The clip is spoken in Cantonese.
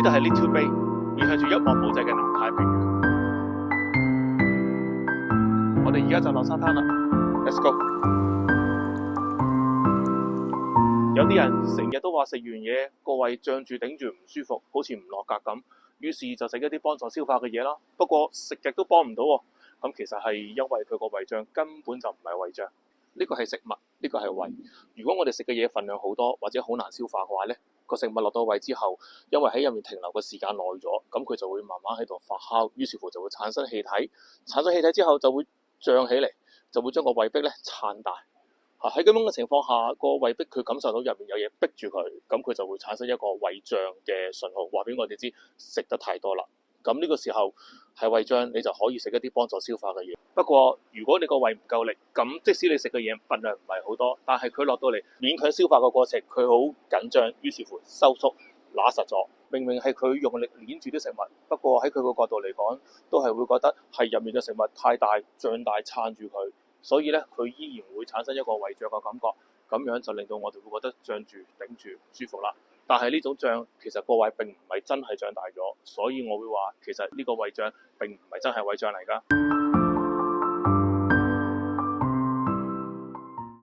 呢度係 Little Bay， 面向住一望無際嘅南太平洋。我哋而家就落沙灘啦 ，Let's go。有啲人成日都話食完嘢個胃脹住頂住唔舒服，好似唔落格咁，於是就食一啲幫助消化嘅嘢啦。不過食極都幫唔到喎。咁其實係因為佢個胃脹根本就唔係胃脹，呢個係食物，呢個係胃。如果我哋食嘅嘢份量好多或者好難消化嘅話呢，個食物落到胃之後，因為喺入面停留嘅時間耐咗，咁佢就會慢慢喺度發酵，於是乎就會產生氣體。產生氣體之後就會脹起嚟，就會將個胃壁咧撐大。喺咁樣嘅情況下，個胃壁佢感受到入面有嘢逼住佢，咁佢就會產生一個胃脹嘅信號，話俾我哋知食得太多啦。咁呢個時候係胃脹，你就可以食一啲幫助消化嘅嘢。不過如果你個胃唔夠力，咁即使你食嘅嘢份量唔係好多，但係佢落到嚟勉強消化嘅過程，佢好緊張，於是乎收縮揦實咗。明明係佢用力捏住啲食物，不過喺佢個角度嚟講，都係會覺得係入面嘅食物太大脹大撐住佢。所以咧，佢依然會產生一個胃脹嘅感覺，咁樣就令到我哋會覺得脹住頂住唔舒服啦。但係呢種脹其實個胃並唔係真係脹大咗，所以我會話其實呢個胃脹並唔係真係胃脹嚟㗎。